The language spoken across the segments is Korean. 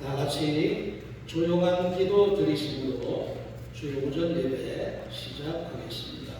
다 같이 조용한 기도 드리심으로 주의 오전 예배 시작하겠습니다.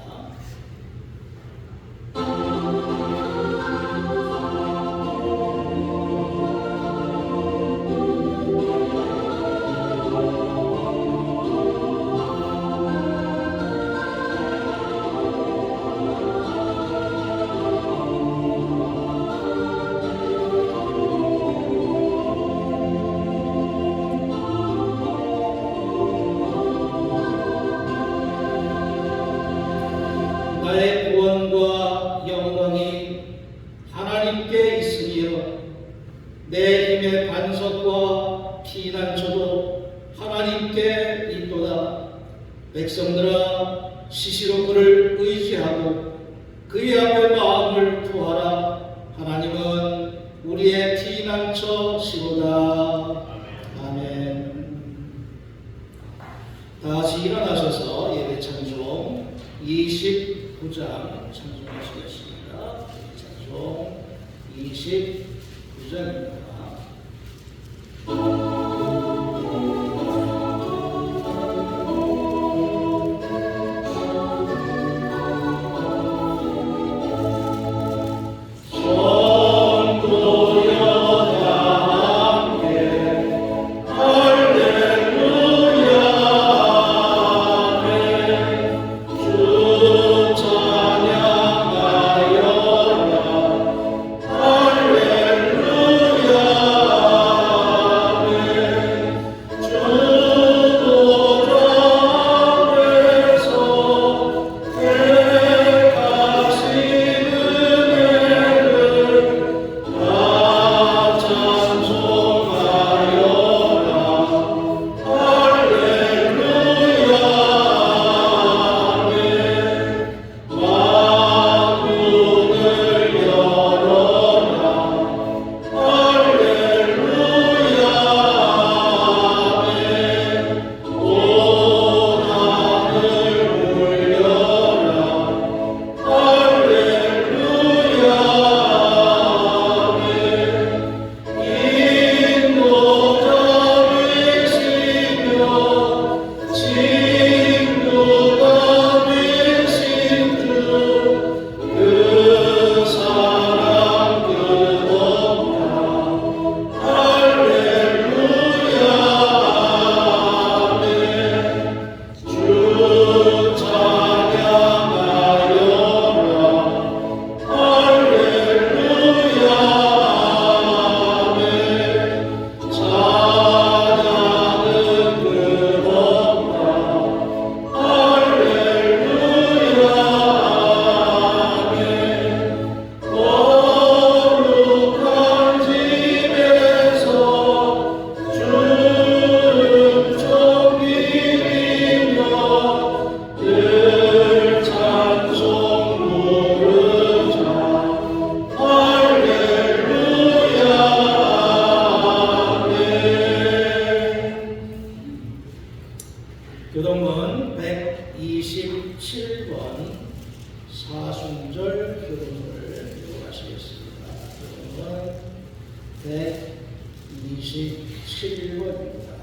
나의 구원과 영광이 하나님께 있으며 내 힘의 반석과 피난처도 하나님께 있도다. 백성들아, 시시로 그를 의지하고 그의 앞에 마음을 투하라. 하나님은 우리의 피난처시로다. 아멘. 다시 일어나셔서 예배 찬송 29장 찬송하시겠습니다. 찬송 29장입니다. 교동문 127번 사순절 교동문을 읽어가시겠습니다. 교동문 127번입니다.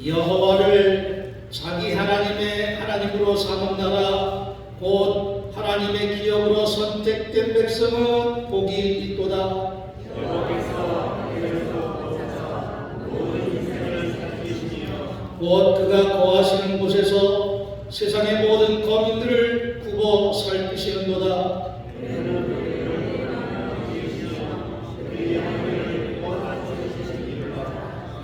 여호와를 자기 하나님의 하나님으로 삼은 나라 곧 하나님의 기업으로 선택된 백성은 복이 있도다. 곧 그가 거하시는 곳에서 세상의 모든 거민들을 굽어 살피시는도다.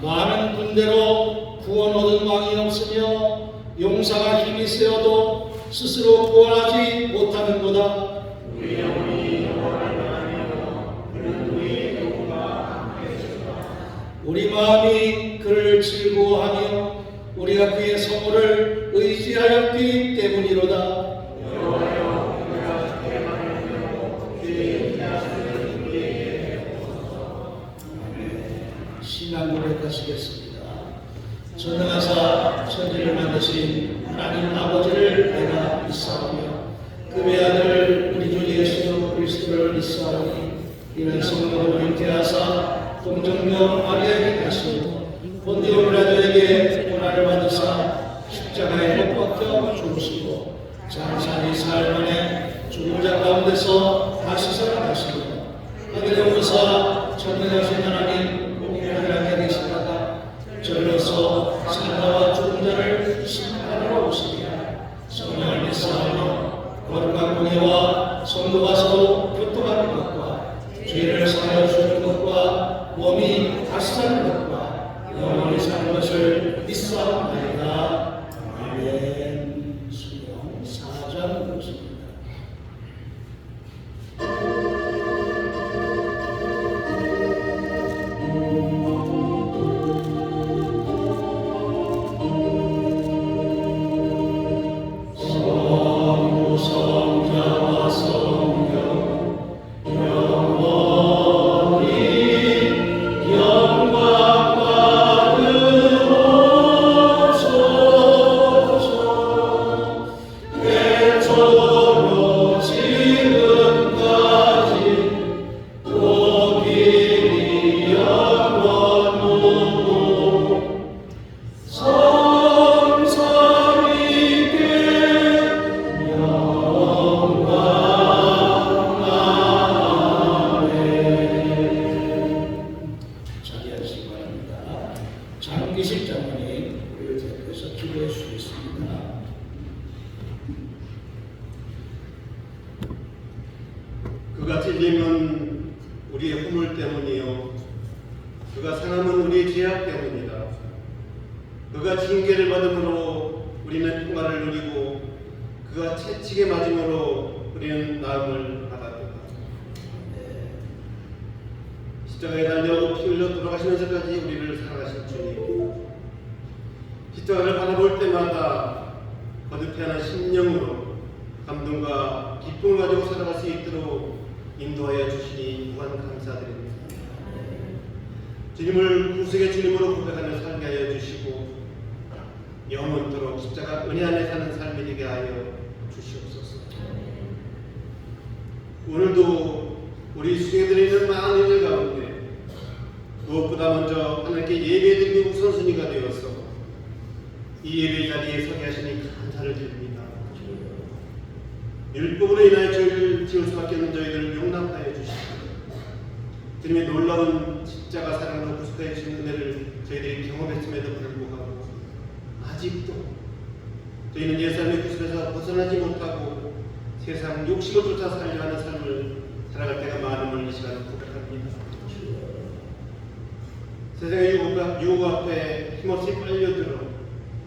많은 군대로 구원 얻은 왕이 없으며 용사가 힘이 세어도 스스로 구원하지 못하는도다. 우리 마음이 그를 즐거워하며 우리가 그의 성호를 의지하였기 때문이로다. 신앙 고백하시겠습니다. 전능하사 천지를 만드신 하나님 아버지를 내가 믿사오며 그 외아들 우리 주 예수 그리스도를 믿사오니 이는 성령으로 잉태하사 동정녀 마리아에게 가시고 본디오 빌라도에게 고난을 받으사 십자가에 못 박혀 죽으시고 장사리 사흘 만에 죽은 자 가운데서 다시 살아나시고 하늘에 오르사 전능하신 하나님 공의하게 계시다가 저리로서 산자와 죽은 자를 심판하러 오시리라. 성령을 믿사오니 거룩한 공의와 성도가 서로 교통하는 것과 죄를 사하여 주는 것과 몸이 다시 사는 것과 영원히 사는 것을 믿사옵나이다. 아멘. 수령 4장 것입니다. 장기식 장로님 우리를 대표해서 기도해 주시겠습니다. 그가 찔림은 우리의 허물 때문이요 그가 상함은 우리의 죄악 때문이다. 그가 징계를 받음으로 우리는 평화를 누리고 그가 채찍에 맞음으로 우리는 나음을 받았다. 십자가에 달려 피 흘려 돌아가시면서까지 우리를 사랑하신 주님, 십자가를 바라볼 때마다 거듭해하는 심령으로 감동과 기쁨을 가지고 살아갈 수 있도록 인도하여 주시니 무한 감사드립니다. 주님을 구속의 주님으로 고백하며 살게 하여 주시고 영원토록 십자가 은혜 안에 사는 삶이 되게 하여 주시옵소서. 오늘도 우리 수행드리는 많은 일 가운데 무엇보다 먼저 하나님께 예배드리는 우선순위가 되어서 이 예배 자리에 서게 하시니 감사를 드립니다. 율법으로 인하여 죄를 지을 수밖에 없는 저희들을 용납하여 주시고 주님의 놀라운 십자가 사랑으로 구속하여 주신 은혜를 저희들이 경험했음에도 불구하고 아직도 저희는 옛삶의 구습에서 벗어나지 못하고 세상 욕심을 쫓아 살려하는 삶을 살아갈 때가 많음을 이 시간에 고백합니다. 세상의 유혹 앞에 힘없이 빨려들어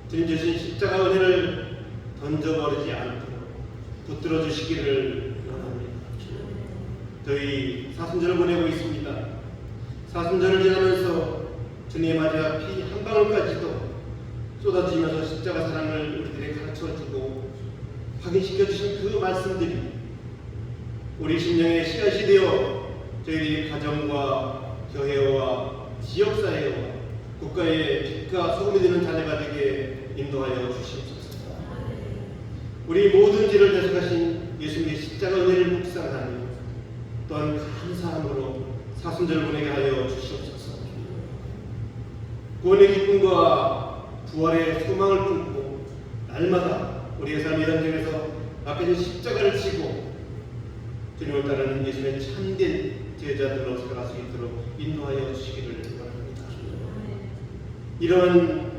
주님 주신 십자가 은혜를 던져버리지 않도록 붙들어 주시기를 원합니다. 저희 사순절을 보내고 있습니다. 사순절을 지나면서 주님의 마지막 피 한 방울까지도 쏟아지면서 십자가 사랑을 우리들에게 가르쳐주고 확인시켜 주신 그 말씀들이 우리 심령의 씨앗이 되어 저희들이 가정과 교회와 지역사회와 국가의 빛과 소금이 되는 자녀가 되게 인도하여 주시옵소서. 우리 모든 죄를 대속하신 예수님의 십자가 은혜를 묵상하며 또한 감사함으로 사순절 보내게 하여 주시옵소서. 구원의 기쁨과 부활의 소망을 품고 날마다 우리의 삶의 현장에서 맡겨진 십자가를 지고 주님을 따르는 예수님의 참된 제자들로 살아갈 수 있도록 인도하여 주시기를 원합니다. 이런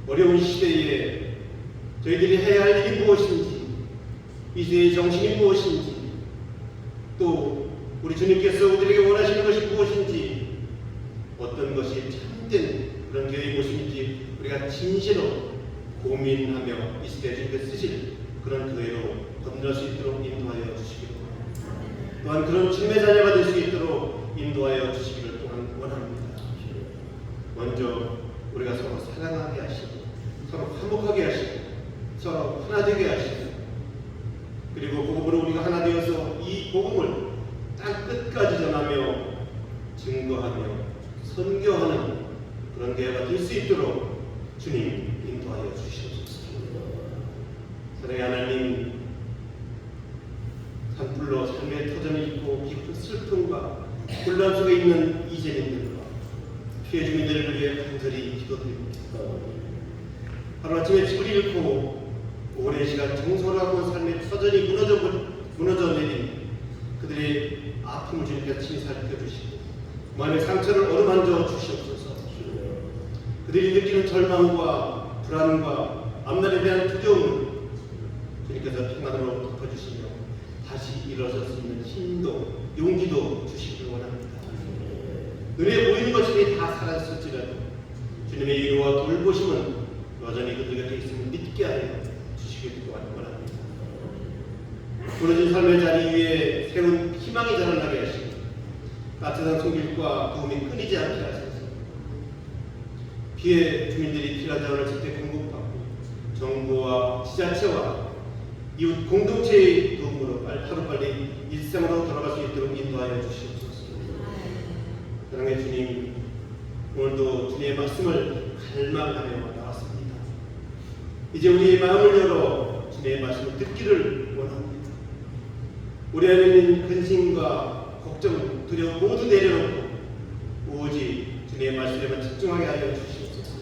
어려운 시대에 저희들이 해야 할 일이 무엇인지, 이 시대의 정신이 무엇인지, 또 우리 주님께서 우리에게 원하시는 것이 무엇인지, 어떤 것이 참된 그런 교회의 모습인지 우리가 진실로 고민하며 이 시대에 주님께서 쓰실 그런 교회로 건너갈 수 있도록 인도하여 주시기를 원합니다. 또한 그런 주님의 자녀가 될 수 있도록 인도하여 주시기를 또한 원합니다. 먼저 우리가 서로 사랑하게 하시고 서로 화목하게 하시고 서로 하나 되게 하시고 그리고 복음으로 우리가 하나 되어서 이 복음을 땅 끝까지 전하며 증거하며 선교하는 그런 교회가 될 수 있도록 주님 인도하여 주시옵소서. 사랑의 하나님, 산불로 삶의 터전을 혼란 속에 있는 이재민들과 피해 주민들을 위해 간절히 기도드립니다. 하루아침에 집을 잃고 오랜 시간 정솔하고 삶의 터전이 무너져 내린 그들의 아픔을 주님께서 친히 살펴주시고 마음의 상처를 어루만져 주시옵소서. 그들이 느끼는 절망과 불안과 앞날에 대한 두려움을 주님께서 평안으로 덮어주시며 다시 일어설 수 있는 힘도 용기도 주시길 원합니다. 눈에 보이는 것이 다 사라졌을지라도 주님의 위로와 돌보심은 여전히 그들 곁에 있음을 믿게 하여 주시길 원합니다. 무너진 삶의 자리 위에 세운 희망이 자라나게 하시고 따뜻한 손길과 도움이 끊이지 않게 하소서. 피해 주민들이 필요한 자원을 제때 공급받고 정부와 지자체와 이웃 공동체의 도움으로 하루빨리 일상으로 돌아갈 수 있도록 인도하여 주시옵소서. 사랑의 주님, 오늘도 주님의 말씀을 갈망하며 나왔습니다. 이제 우리의 마음을 열어 주님의 말씀을 듣기를 원합니다. 우리 안에 있는 근심과 걱정, 두려움 모두 내려놓고 오직 주님의 말씀에만 집중하게 하여 주시옵소서.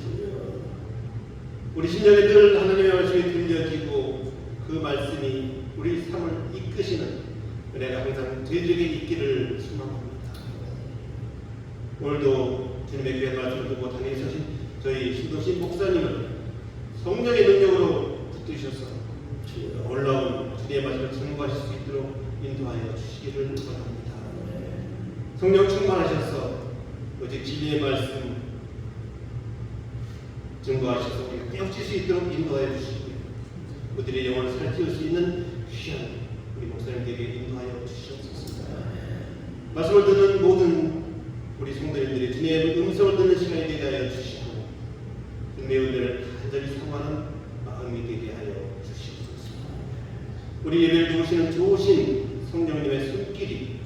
우리 심령에 늘 하나님의 말씀이 들려지고 그 말씀이 우리 삶을 이끄시는 은혜가 항상 저희들에게 있기를 소망합니다. 오늘도 주님의 귀한 말씀을 듣고 당연히 서신 저희 신도신 목사님을 성령의 능력으로 붙드셔서 놀라운 주님의 말씀을 증거하실 수 있도록 인도하여 주시기를 원합니다. 성령 충만하셔서 오직 진리의 말씀 증거하셔서 우리가 깨우칠 수 있도록 인도하여 주시고 그들의 영혼을 살찌울 수 있는 귀한 우리 목사님들에게 인도하여 주시옵소서. 말씀을 듣는 모든 우리 성도님들이 주님의 음성을 듣는 시간이 되게 하여 주시고 주님의 은혜를 간절히 사모하는 마음이 되게 하여 주시옵소서. 우리 예배를 도우시는 좋으신 성령님의 손길이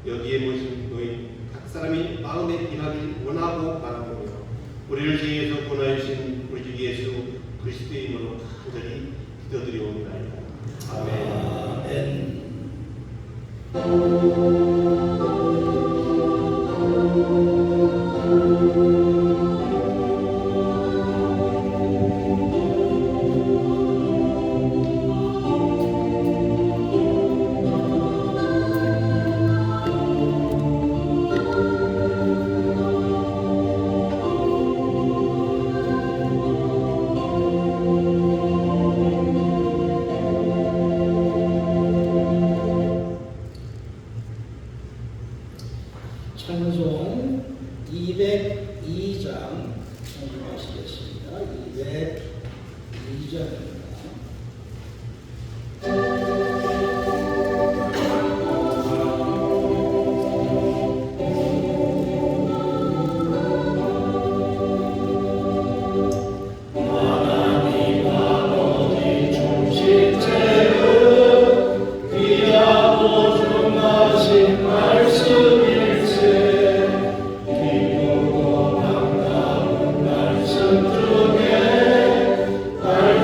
여기에 모신 너희 각 사람이 마음에 임하길 원하고 바라보며 우리를 죄에서 구원하여 주신 우리 주 예수 그리스도의 이름으로 간절히 기도드리옵나이다. 아멘. 찬송 202장 찬송하시겠습니다. 202장입니다.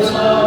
사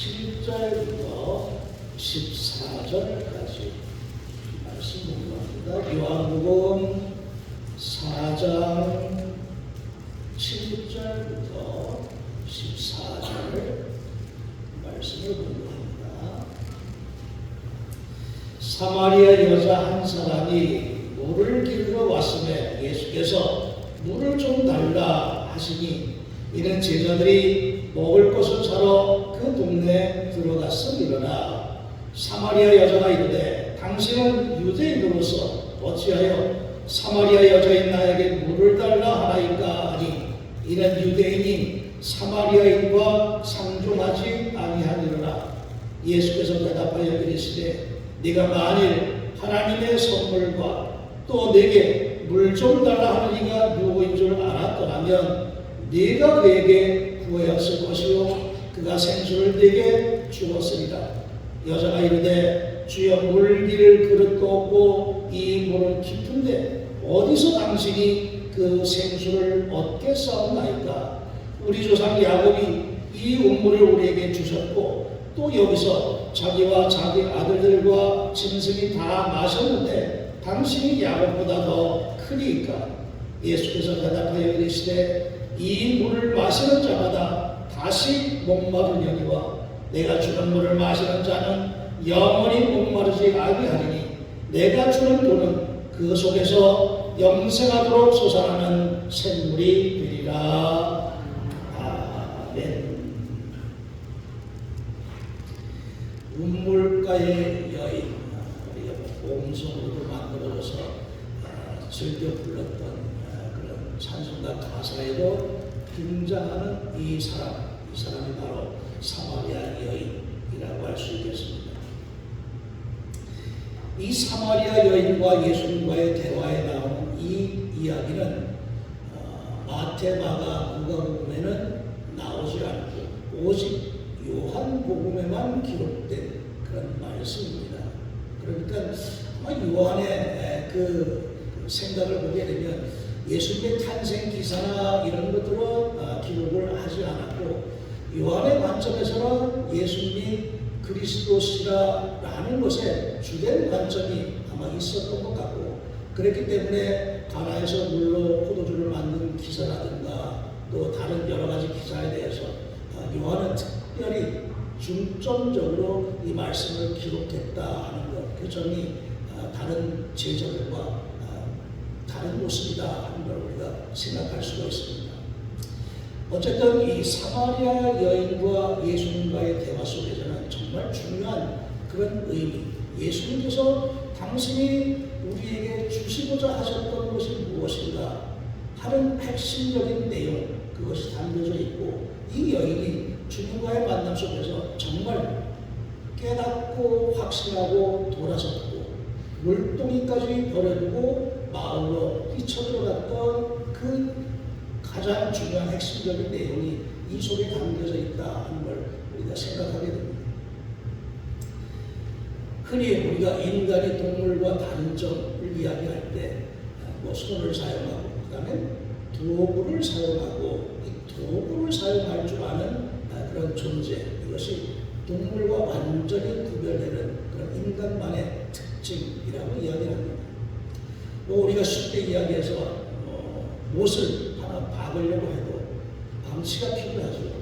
7절부터 14절까지 말씀 공부합니다. 요한복음 4장 7절부터 14절 말씀을 공부합니다. 사마리아 여자 한 사람이 물을 길러 왔음에 예수께서 물을 좀 달라 하시니 이는 제자들이 먹을 것을 사러 그 동네에 들어갔으리로라. 사마리아 여자가 이르되 당신은 유대인으로서 어찌하여 사마리아 여자인 나에게 물을 달라 하나이까 하니 이는 유대인이 사마리아인과 상종하지 아니하니로라. 예수께서 대답하여 이르시되 네가 만일 하나님의 선물과 또 내게 물 좀 달라 하는 이가 누구인 줄 알았더라면 네가 그에게 구하였을 것이요 그가 생수를 네게 주었으리라. 여자가 이르되 주여 물기를 그릇도 없고 이 물은 깊은데 어디서 당신이 그 생수를 얻겠사옵나이까. 우리 조상 야곱이 이 우물을 우리에게 주셨고 또 여기서 자기와 자기 아들들과 짐승이 다 마셨는데 당신이 야곱보다 더 크리이까. 예수께서 대답하여 이르시되 이 물을 마시는 자마다 다시 목마르려니와 내가 주는 물을 마시는 자는 영원히 목마르지 아니하리니 내가 주는 물은 그 속에서 영생하도록 솟아나는 샘물이 되리라. 아멘. 운물가의 여인, 우리가 봉송으로 만들어져서 즐겨 불렀던 그런 찬송가 가사에도 등장하는 이 사람이 바로 사마리아 여인이라고 할 수 있겠습니다. 이 사마리아 여인과 예수님과의 대화에 나오는 이 이야기는 마태, 마가, 누가복음에는 나오지 않고 오직 요한복음에만 기록된 그런 말씀입니다. 그러니까 요한의 그 생각을 보게 되면 예수님의 탄생 기사나 이런 것들은 기록을 하지 않았고 요한의 관점에서는 예수님이 그리스도시라는 것에 주된 관점이 아마 있었던 것 같고 그렇기 때문에 가나에서 물로 포도주를 만든 기사라든가 또 다른 여러 가지 기사에 대해서 요한은 특별히 중점적으로 이 말씀을 기록했다 하는 것, 그 점이 다른 제자들과 다른 모습이다 하는 걸 우리가 생각할 수가 있습니다. 어쨌든 이 사마리아 여인과 예수님과의 대화 속에서는 정말 중요한 그런 의미, 예수님께서 당신이 우리에게 주시고자 하셨던 것이 무엇인가 하는 핵심적인 내용, 그것이 담겨져 있고 이 여인이 주님과의 만남 속에서 정말 깨닫고 확신하고 돌아섰고 물동이까지 버려두고 마을로 뛰쳐들어갔던 그 가장 중요한 핵심적인 내용이 이 속에 담겨져 있다 하는 걸 우리가 생각하게 됩니다. 흔히 우리가 인간이 동물과 다른 점을 이야기할 때 손을 사용하고 그 다음에 도구를 사용하고 이 도구를 사용할 줄 아는 그런 존재, 이것이 동물과 완전히 구별되는 그런 인간만의 특징이라고 이야기합니다. 우리가 쉽게 이야기해서 못을 하나 박으려고 해도 망치가 필요하죠.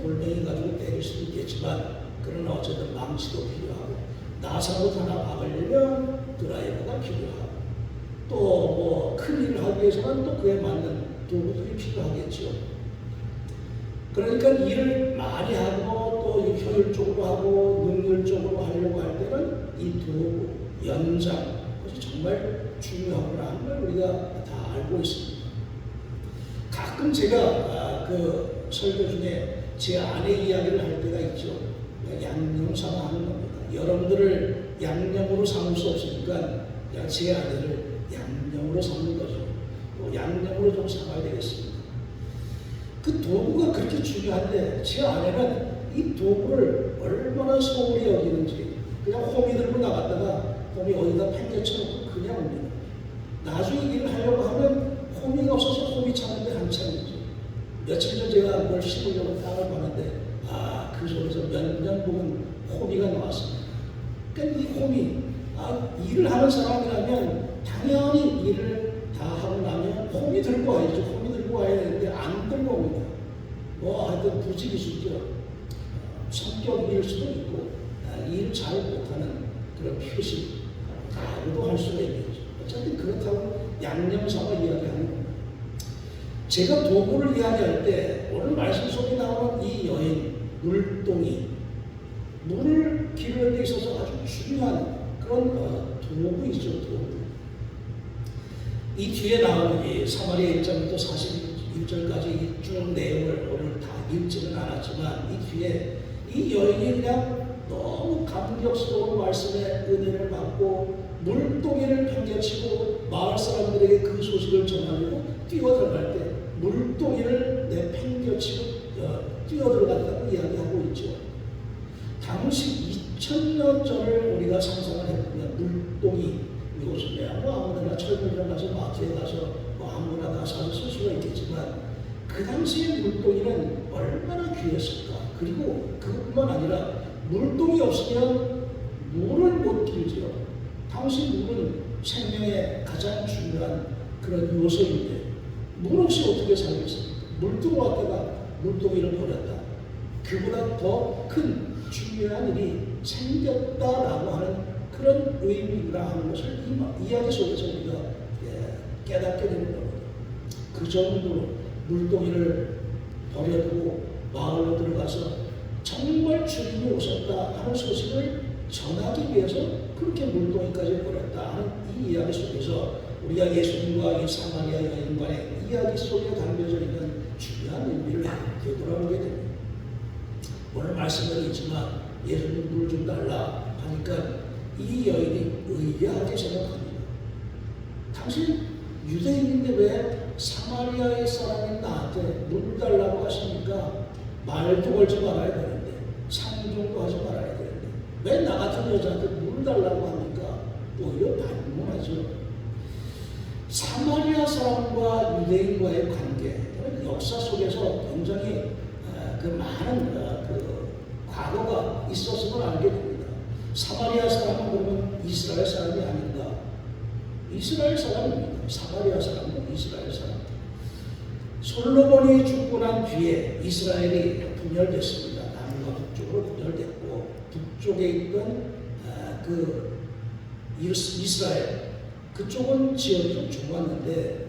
돌멩이 가지고 때릴 수도 있겠지만 그러나 어쨌든 망치도 필요하고 나사로 하나 박으려면 드라이버가 필요하고 또 큰 일을 하기 위해서는 또 그에 맞는 도구들이 필요하겠죠. 그러니까 일을 많이 하고 또 효율적으로 하고 능률적으로 하려고 할 때는 이 도구, 연장, 그것이 정말 중요하구나 하는 걸 우리가 다 알고 있습니다. 가끔 제가 그 설교 중에 제 아내 이야기를 할 때가 있죠. 양념 삼아 하는 겁니다. 여러분들을 양념으로 삼을 수 없으니까 제 아내를 양념으로 삼는 거죠. 양념으로 좀 삼아야 되겠습니다. 그 도구가 그렇게 중요한데 제 아내는 이 도구를 얼마나 소홀히 여기는지 그냥 호미 들고 나갔다가 호미 어디다 팽개쳐놓고 그냥 옵니다. 나중에 일을 하려고 하면 호미가 없어서 호미 찾는데 한참이죠. 며칠 전 제가 뭘 심으려고 땅을 봤는데 그 그 속에서 몇 년 보면 호미가 나왔습니다. 그러니까 이 호미, 일을 하는 사람이라면 당연히 일을 다 하고 나면 호미 들고 와야죠. 호미 들고 와야 되는데 안 들고 옵니다. 뭐 하여튼 부지기수죠. 성격일 수도 있고 일을 잘 못하는 그런 표시라고도 할 수가 있겠죠. 어쨌든 그렇다고 양념삼아 이야기하는 겁니다. 제가 도구를 이야기할 때 오늘 말씀 속에 나오는 이 여인, 물동이 물을 기르는 데 있어서 아주 중요한 그런 도구이죠. 도구. 이 뒤에 나오는 이 사마리아 1장부터 41절까지 쭉 내용을 오늘 다 읽지는 않았지만 이 뒤에 이 여인이 그냥 너무 감격스러운 말씀의 은혜를 받고 물동이를 팽개치고 마을 사람들에게 그 소식을 전하려고 뛰어들어갈 때 물동이를 팽개치고 뛰어들어갔다고 이야기하고 있죠. 당시 2000년 전을 우리가 상상을 해보면 물동이 이곳은 뭐 아무데나 철물점 가서 마트에 가서 뭐 아무나 다 사서 쓸 수가 있겠지만 그 당시의 물동이는 얼마나 귀했을까. 그리고 그것뿐만 아니라 물동이 없으면 물을 못 길지요. 당시 물은 생명의 가장 중요한 그런 요소인데 물 없이 어떻게 살겠습니까? 물동을 갖다가 물동이를 버렸다. 그보다 더 큰 중요한 일이 생겼다라고 하는 그런 의미라 하는 것을 이 이야기 속에서 우리가 깨닫게 되는 겁니다. 그 정도로 물동이를 버려두고 마을로 들어가서 정말 주님이 오셨다 하는 소식을 전하기 위해서 그렇게 물동이까지 버렸다 하는 이 이야기 속에서 우리가 예수님과 이 사마리아 여인간의 이야기 속에 담겨져 있는 중요한 의미를 되돌아보게 됩니다. 오늘 말씀은 있지만 예수님 물 좀 달라 하니까 이 여인이 의아하게 생각합니다. 당신 유대인인데 왜 사마리아의 사람인 나한테 물 달라고 하시니까 말도 걸지 말아야 되는데 상종도 하지 말아야 되는데 왜 나 같은 여자한테 물 달라고 합니까? 오히려 반문하죠. 사마리아 사람과 유대인과의 관계, 역사 속에서 굉장히 그 많은 과거가 있었음을 알게 됩니다. 사마리아 사람은 그러면 이스라엘 사람이 아닌가? 이스라엘 사람입니다. 사마리아 사람은 이스라엘 사람. 솔로몬이 죽고 난 뒤에 이스라엘이 분열됐습니다. 남과 북쪽으로 분열됐고 북쪽에 있던 그 이스라엘 그쪽은 지역이 좀 좋았는데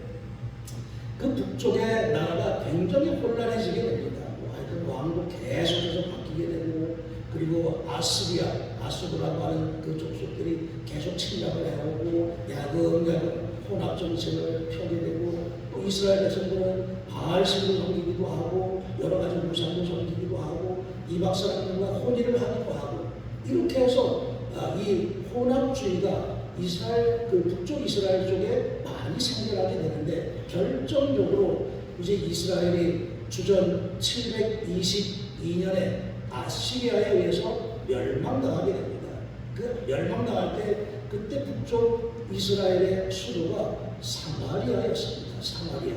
그 북쪽의 나라가 굉장히 혼란해지게 됩니다. 하여튼 왕도 계속해서 바뀌게 되고 그리고 아수르라고 하는 그 족속들이 계속 침략을 해오고 야금야금 혼합 정책을 펴게 되고 또 이스라엘 백성들은 바알신을 섬기기도 하고 여러 가지 우상도 섬기기도 하고 이방 사람들과 혼인을 하기도 하고 이렇게 해서 이 혼합주의가 이스라엘 그 북쪽 이스라엘 쪽에 많이 생겨나게 되는데 결정적으로 이제 이스라엘이 주전 722년에 아시리아에 의해서 멸망당하게 됩니다. 그 멸망당할 때 그때 북쪽 이스라엘의 수도가 사마리아였습니다. 사마리아.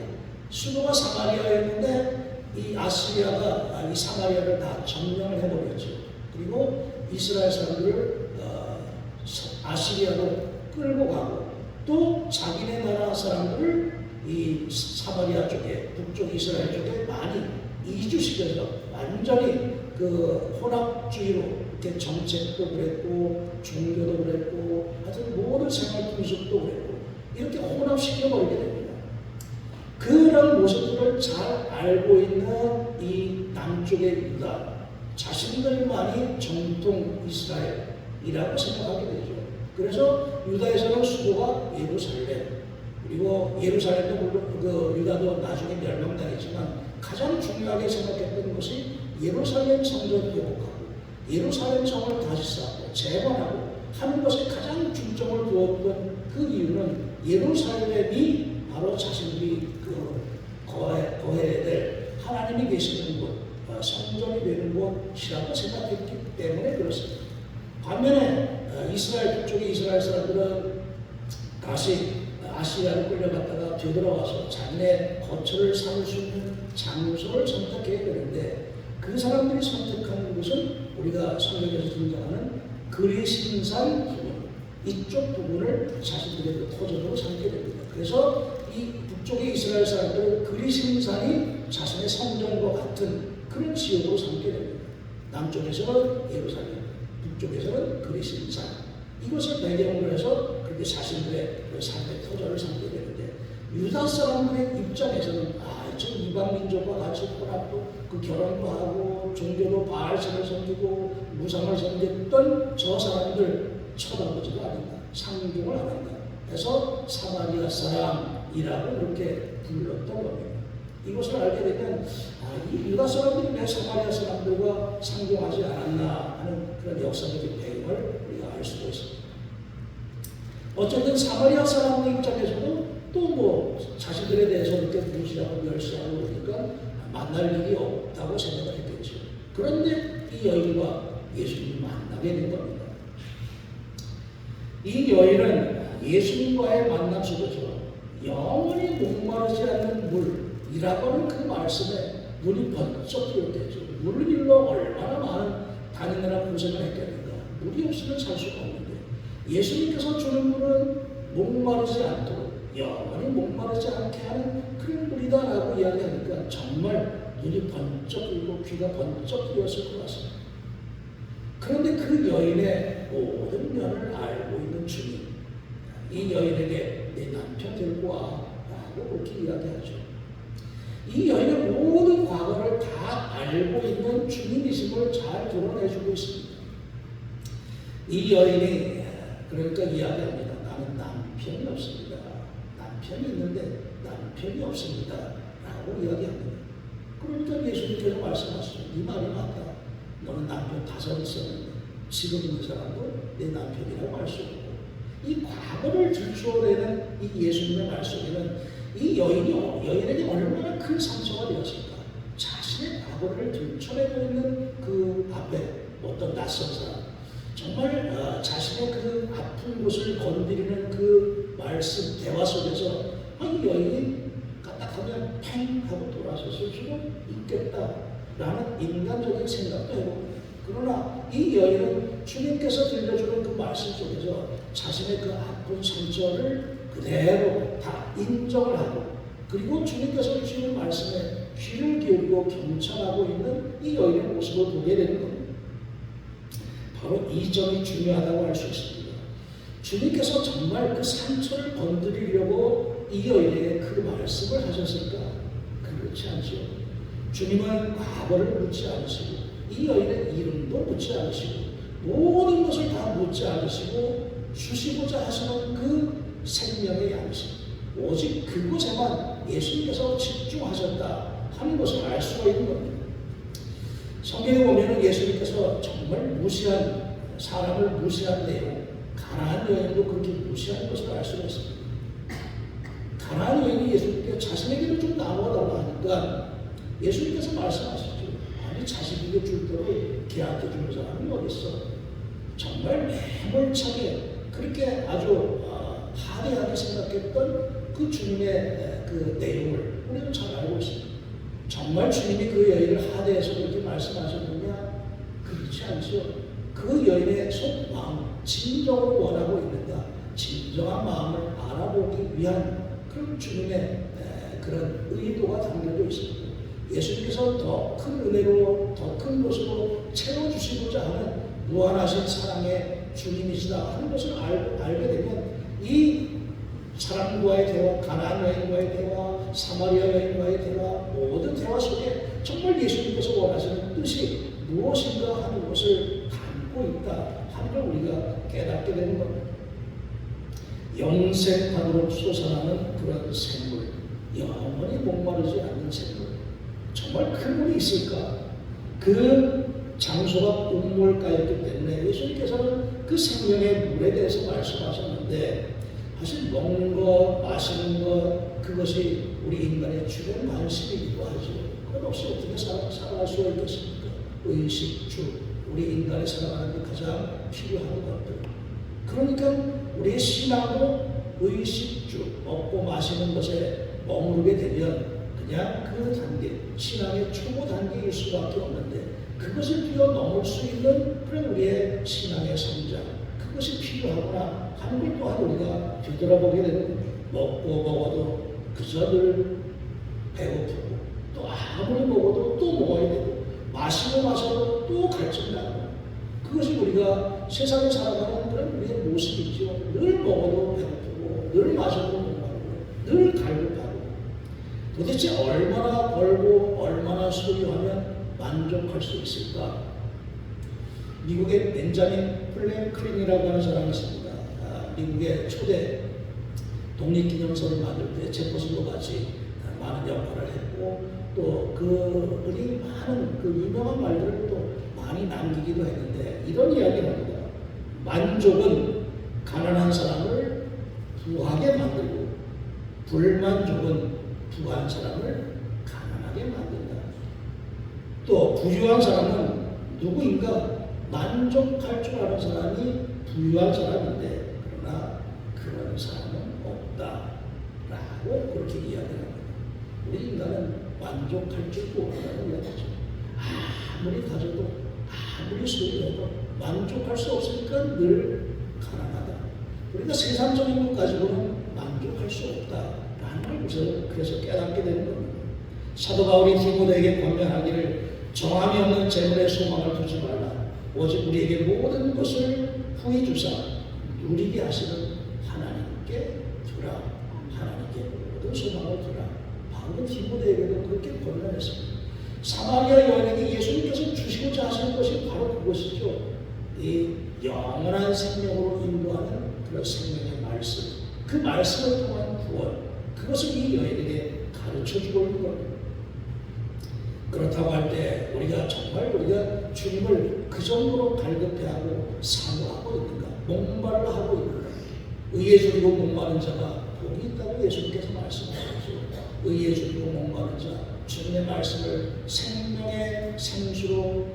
수도가 사마리아였는데 이 아시리아가 이 사마리아를 다 점령을 해버렸죠. 그리고 이스라엘 사람들을 아시리아로 끌고 가고 또 자기네 나라 사람들을 이 사마리아 쪽에 북쪽 이스라엘 쪽에 많이 이주시켜서 완전히 그 혼합주의로 이렇게 정책도 그랬고 종교도 그랬고 하여튼 모든 생활 풍습도 그랬고 이렇게 혼합시켜버리게 됩니다. 그런 모습들을 잘 알고 있는 이 남쪽의 유다 자신들만이 정통 이스라엘이라고 생각하게 되죠. 그래서 유다에서는 수도가 예루살렘 그리고 예루살렘도 물론 그 유다도 나중에 멸망당했지만 가장 중요하게 생각했던 것이 예루살렘 성전을 회복하고 예루살렘 성을 다시 쌓고 재건하고 하는 것에 가장 중점을 두었던 그 이유는 예루살렘이 바로 자신들이 그 거해야 될 하나님이 계시는 곳, 성전이 되는 곳이라고 생각했기 때문에 그렇습니다. 반면에 이스라엘 북쪽의 이스라엘 사람들은 다시 아시리아로 끌려갔다가 되돌아와서 자기네 거처를 삼을 수 있는 장소를 선택해야 되는데 그 사람들이 선택하는 것은 우리가 성경에서 등장하는 그리신산 부분, 이쪽 부분을 자신들의 그 토적으로 삼게 됩니다. 그래서 이 북쪽의 이스라엘 사람들은 그리신산이 자신의 성전과 같은 그런 지역으로 삼게 됩니다. 남쪽에서는 예루살렘, 북쪽에서는 그리신산. 이것을 배경으로 해서 그렇게 자신들의 그 삶의 터전을 삼게 되는데, 유다 사람들의 입장에서는 저 이방 민족과 같이 혼합도 그 결혼도 하고 종교도 바알신을 섬기고 무상을 섬겼던 저 사람들 쳐다보지도 않는다, 상종을 안 한다. 그래서 사마리아 사람이라고 그렇게 불렀던 겁니다. 이것을 알게 되면 이 유다 사람들이 왜 사마리아 사람들과 상종하지 않았나 하는 그런 역사적인 배경을 우리가 알 수가 있습니다. 어쨌든 사마리아 사람의 입장에서도 또 뭐 자신들에 대해서 이렇게 무시하고 멸시하고 그러니까 만날 일이 없다고 생각을 했겠죠. 그런데 이 여인과 예수님이 만나게 된 겁니다. 이 여인은 예수님과의 만남 속에서 영원히 목마르지 않는 물이라고 하는 그 말씀에 눈이 번쩍 뜨였겠죠. 물을 일러 얼마나 많은 다니느라 고생을 했겠는가. 물이 없으면 살 수가 없는데 예수님께서 주는 물은 목마르지 않도록 영원히 목마르지 않게 하는 그런 물이다라고 이야기하니까 정말 눈이 번쩍 뜨고 귀가 번쩍 뜨였을 것 같습니다. 그런데 그 여인의 모든 면을 알고 있는 주님, 이 여인에게 내 남편 데리고 와 라고 그렇게 이야기하죠. 이 여인의 모든 과거를 다 알고 있는 주님이심을 잘 드러내주고 있습니다. 이 여인이 그러니까 이야기합니다. 나는 남편이 없습니다. 남편이 있는데 남편이 없습니다 라고 이야기합니다. 그러니까 예수님께서 말씀하시죠. 네 말이 맞다. 너는 남편 5 있었는데 지금 있는 사람도 내 남편이라고 할 수 없고, 이 과거를 들추어내는 이 예수님의 말씀에는 이 여인에게 얼마나 큰 상처가 되었을까. 자신의 과거를 들춰내고 있는 그 앞에 어떤 낯선 사람, 정말 자신의 그 아픈 곳을 건드리는 그 말씀, 대화 속에서 이 여인이 까딱하면 팽 하고 돌아섰을 수도 있겠다라는 인간적인 생각도 해봅니다. 그러나 이 여인은 주님께서 들려주는 그 말씀 속에서 자신의 그 아픈 상처를 그대로 다 인정을 하고, 그리고 주님께서 주시는 말씀에 귀를 기울이고 경청하고 있는 이 여인의 모습을 보게 되는 겁니다. 바로 이 점이 중요하다고 할 수 있습니다. 주님께서 정말 그 상처를 건드리려고 이 여인에게 그 말씀을 하셨을까? 그렇지 않죠. 주님은 과거를 묻지 않으시고 이 여인의 이름도 묻지 않으시고 모든 것을 다 묻지 않으시고 주시고자 하시는 그 생명의 양식, 오직 그곳에만 예수님께서 집중하셨다 하는 것을 알 수가 있는 겁니다. 성경에 보면 예수님께서 정말 무시한, 사람을 무시한 내용, 가나안 여인도 그렇게 무시한 것을 알 수가 있습니다. 가나안 여인이 예수님께 자신에게도 좀 나눠달라 하니까 예수님께서 말씀하시죠. 아니 자식에게 줄 대로 걔한테 주는 사람이 어디 있어? 정말 매몰차게 그렇게 아주 하대하게 생각했던 그 주님의 그 내용을 우리는 잘 알고 있습니다. 정말 주님이 그 여인을 하대해서 그렇게 말씀하셨느냐? 그렇지 않죠. 그 여인의 속 마음, 진정으로 원하고 있는가? 진정한 마음을 알아보기 위한 그런 주님의 그런 의도가 담겨져 있습니다. 예수님께서 더 큰 은혜로, 더 큰 것으로 채워주시고자 하는 무한하신 사랑의 주님이시다 하는 것을 알게 되면 이 사람과의 대화, 가나안 여인과의 대화, 사마리아 여인과의 대화, 모든 대화 속에 정말 예수님께서 원하시는 뜻이 무엇인가 하는 것을 담고 있다 하는 걸 우리가 깨닫게 되는 겁니다. 영생하도록 솟아나는 그런 샘물, 영원히 목마르지 않는 샘물, 정말 큰 물이 있을까? 그 장소가 운물가였기 때문에 예수님께서는 그 생명의 물에 대해서 말씀하셨는데, 사실 먹는 것, 마시는 것, 그것이 우리 인간의 주된 관심이기도 하죠. 그것 없이 어떻게 살아갈 수가 있겠습니까? 의식주, 우리 인간이 살아가는 데 가장 필요한 것들. 그러니까 우리의 신앙도 의식주, 먹고 마시는 것에 머무르게 되면 그냥 그 단계, 신앙의 초보 단계일 수밖에 없는데 그것을 뛰어넘을 수 있는 그런 우리의 신앙의 성장, 그것이 필요하구나 하는 걸 또한 우리가 되돌아보게 되는 거예요. 먹고 먹어도 그저 늘 배고프고 또 아무리 먹어도 또 먹어야 되고 마시고 마셔도 또 갈증나고 그것이 우리가 세상에 살아가는 그런 우리의 모습이죠. 늘 먹어도 배고프고 늘 마셔도 목마르고 늘 갈급하고 도대체 얼마나 벌고 얼마나 소유하면 만족할 수 있을까? 미국의 벤자민 플랭클린이라고 하는 사람이 있습니다. 미국의 초대 독립기념서를 만들 때 제퍼슨과 같이 많은 역할을 했고 또 그분이 많은 그 유명한 말들을 또 많이 남기기도 했는데 이런 이야기를 합니다. 만족은 가난한 사람을 부하게 만들고 불만족은 부한 사람을 가난하게 만든다. 또 부유한 사람은 누구인가 만족할 줄 아는 사람이 부유한 사람인데 그러나 그런 사람은 없다라고 그렇게 이야기합니다. 우리 인간은 만족할 줄 모른다는 이야기죠. 아무리 가져도 아무리 소유해도 만족할 수 없으니까 늘 가난하다. 우리가 세상적인 것 가지고는 만족할 수 없다라는 것을 그래서 깨닫게 되는 겁니다. 사도 바울이 디모데에게 권면하기를 정함이 없는 재물에 소망을 두지 말라. 오직 우리에게 모든 것을 후히 주사 누리게 하시는 하나님께 두라. 하나님께 모든 소망을 두라. 바울은 디모데에게도 그렇게 권면했습니다. 사마리아 여인에게 예수님께서 주시고자 하시는 것이 바로 그것이죠. 이 영원한 생명으로 인도하는 그런 생명의 말씀, 그 말씀을 통한 구원, 그것을 이 여인에게 가르쳐주고 있는 겁니다. 그렇다고 할 때 우리가 정말 우리가 주님을 그 정도로 갈급해하고 사모하고 있는가, 목말라 하고 있는가. 의에 줄이고 목마른 자가 복이 있다고 예수님께서 말씀하셨죠. 의에 줄이고 목마른 자, 주님의 말씀을 생명의 생수로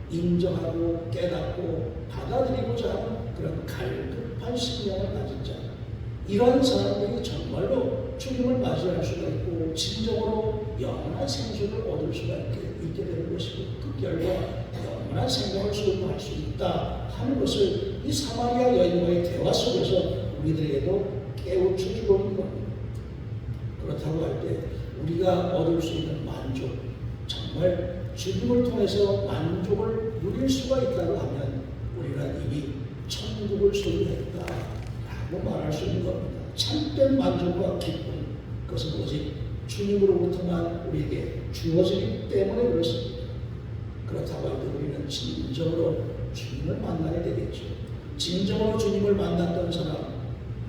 인정하고 깨닫고 받아들이고자 하는 그런 갈급한 심령을 가진 자, 이런 사람들이 정말로 주님을 맞이할 수가 있고 진정으로 영원한 생수를 얻을 수가 있게 되는 것이고 그 결과 영원한 생명을 소유할 수 있다 하는 것을 이 사마리아 여인과의 대화 속에서 우리들에게도 깨우쳐 주고 있는 겁니다. 그렇다고 할 때 우리가 얻을 수 있는 만족, 정말 주님을 통해서 만족을 누릴 수가 있다고 하면 우리는 이미 천국을 소유했다라고 말할 수 있는 겁니다. 참된 만족과 기쁨, 그것은 오직 주님으로부터만 우리에게 주어지기 때문에 그렇습니다. 그렇다고 할 때 우리는 진정으로 주님을 만나야 되겠죠. 진정으로 주님을 만났던 사람,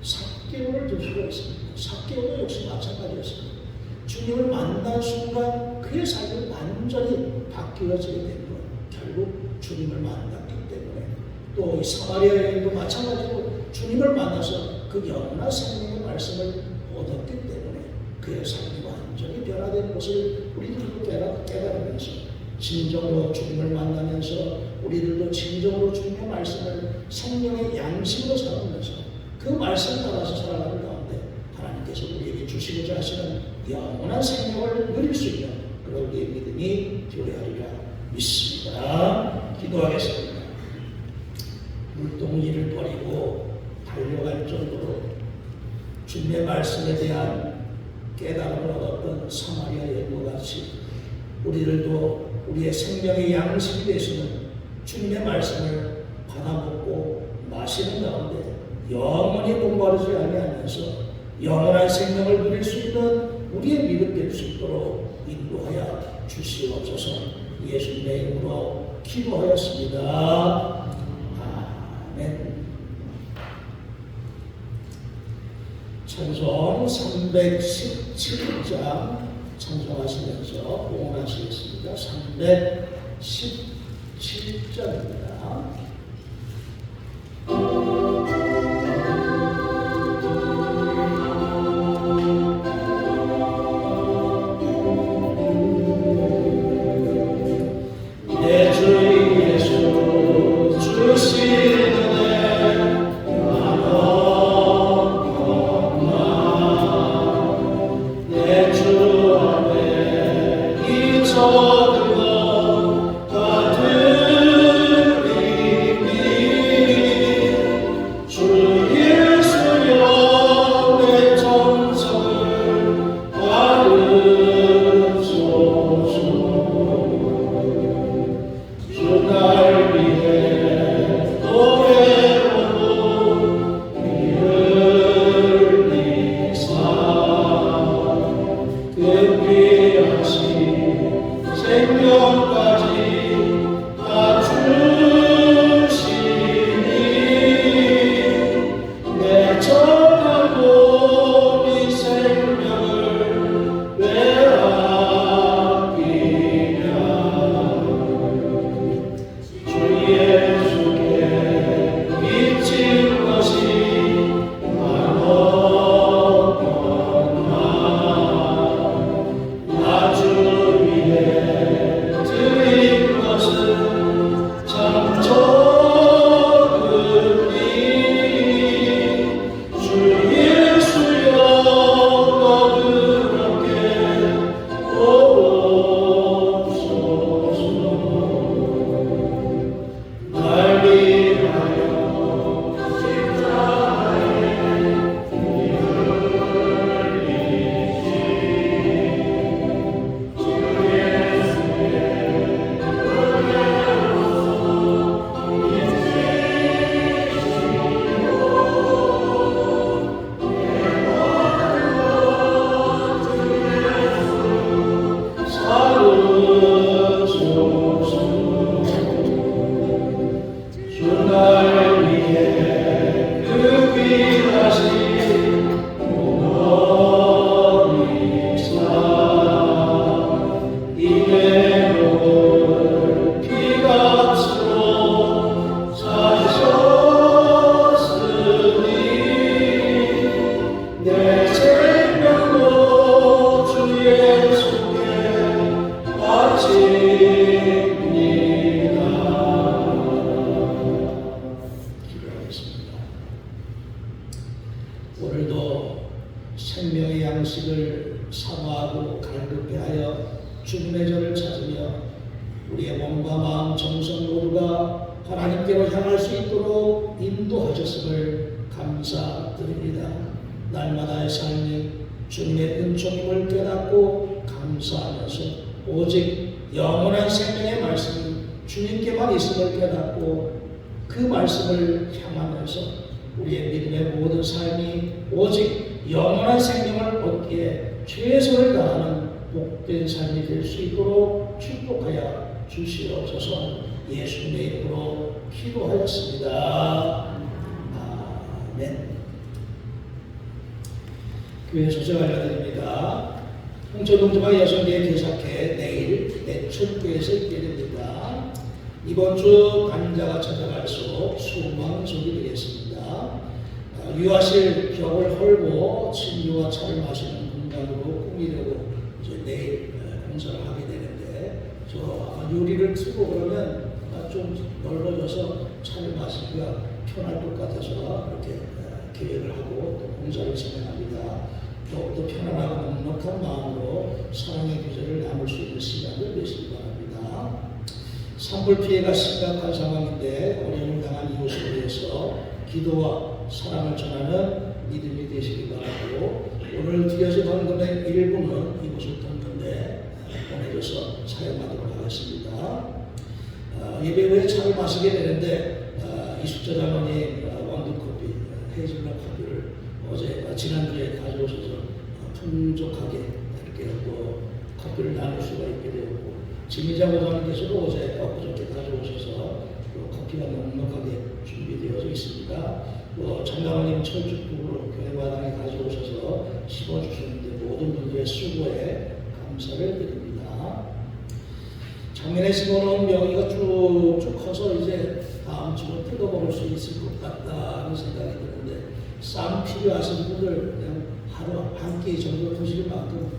삭개오를 들 수가 있습니다. 삭개오도 역시 마찬가지였습니다. 주님을 만난 순간 그의 삶이 완전히 바뀌어지게 된 것, 결국 주님을 만났기 때문에 또 이 사마리아 여인도 마찬가지로 주님을 만나서 그 영원한 생명의 말씀을 얻었기 때문에 그의 삶이 완전히 변화된 것을 우리들도 깨달으면서 진정으로 주님을 만나면서 우리들도 진정으로 주님의 말씀을 생명의 양식으로 살아가면서 그 말씀 따라서 살아가는 가운데 하나님께서 우리에게 주시고자 하시는 영원한 생명을 누릴 수 있는 그런 우리의 믿음이 되어야리라 믿습니다. 기도하겠습니다. 물동이를 버리고 달려갈 정도로 주님의 말씀에 대한 깨달음을 얻었던 사마리아 여인과 같이 우리들도 우리의 생명의 양식이 되시는 주님의 말씀을 받아먹고 마시는 가운데 영원히 목마르지 아니하면서 영원한 생명을 누릴 수 있는 우리의 믿음 될 수 있도록 인도하여 주시옵소서. 예수님의 이름으로 기도하였습니다. 아멘. 찬송 317장 찬송하시면서 응원하시겠습니다. 317장입니다. 내 주 앞에 생명의 양식을 사모하고 갈급해하여 주님의 전을 찾으며 우리의 몸과 마음 정성 모두가 하나님께로 향할 수 있도록 인도하셨음을 감사드립니다. 날마다의 삶이 주님의 은총임을 깨닫고 감사하면서 오직 영원한 생명의 말씀이 주님께만 있음을 깨닫고 그 말씀을 향하면서 우리의 믿음의 모든 삶이 오직 영원한 생명을 얻기에 최선을 다하는 복된 삶이 될 수 있도록 축복하여 주시옵소서. 예수님의 이름으로 기도하였습니다. 아멘. 교회 소식 알려드립니다. 홍천동주가 여성계의 대사회 내일 내춘교에서 있게 됩니다. 이번 주 간자가 찾아갈수록 소망적이 되겠습니다. 유아실 벽을 헐고 친구와 차를 마시는 공간으로 꾸미려고 이제 내일 공사를 하게 되는데, 저 유리를 트고 그러면 좀 넓어져서 차를 마시기가 편할 것 같아서 이렇게 계획을 하고 또 공사를 진행합니다. 또 편안하고 넉넉한 마음으로 사랑의 규제를 나눌 수 있는 시간을 내시기 바랍니다. 산불 피해가 심각한 상황인데 어려움을 당한 이웃을 위해서 기도와 사랑을 전하는 믿음이 되시기 바라고, 오늘 드려진 헌금의 일부는 이곳을 돕는데 보내줘서 사용하도록 하겠습니다. 예배 후에 차를 마시게 되는데 이숙자 장로님 원두커피, 헤이즐넛 커피를 지난주에 가져오셔서 풍족하게 이렇게 커피를 나눌 수가 있게 되었고, 지미자 고장님께서도 어제 엊그저께 가져오셔서 커피가 넉넉하게 준비되어져 있습니다. 장로님 철쭉국으로 교회마당에 가져오셔서 심어주셨는데 모든 분들의 수고에 감사를 드립니다. 작년에 심어놓은 명이가 쭉쭉 커서 이제 다음 주로 뜯어먹을 수 있을 것 같다는 생각이 드는데, 쌈 필요하신 분들 그냥 하루 한 끼 정도 드실 만큼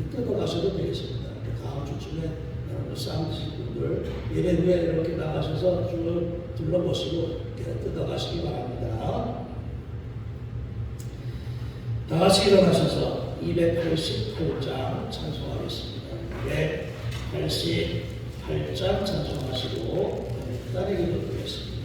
뜯어가셔도 되겠습니다. 다음 주쯤에 여러분 쌈 드실 분들 예배 후에 이렇게 나가셔서 쭉 둘러보시고 뜯어가시기 바랍니다. 다 같이 일어나셔서 288장 찬송하겠습니다. 288장 찬송하시고 따르기 드리겠습니다.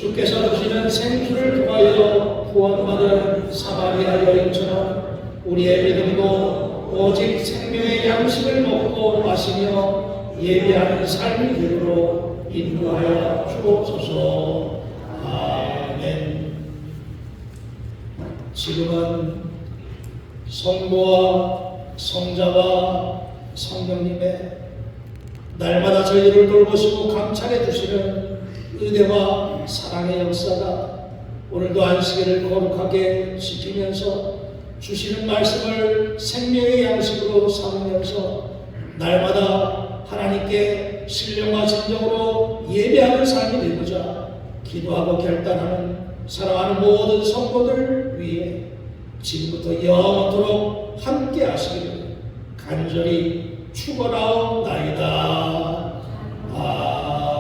주께서 주시는 생수를 통하여 구원받은 사마리아 여인처럼 우리의 믿음도 오직 생명의 양식을 먹고 마시며 예배하는 삶이 되도록 인도하여 주옵소서. 아멘. 지금은 성부와 성자와 성령님의 날마다 저희를 돌보시고 감찰해 주시는 은혜와 사랑의 역사가 오늘도 안식일을 거룩하게 지키면서 주시는 말씀을 생명의 양식으로 삼으면서 날마다 하나님께 신령과 진정으로 예배하는 삶이 되고자 기도하고 결단하는 사랑하는 모든 성도들 위해 지금부터 영원토록 함께 하시기를 간절히 축원하옵나이다. 아멘.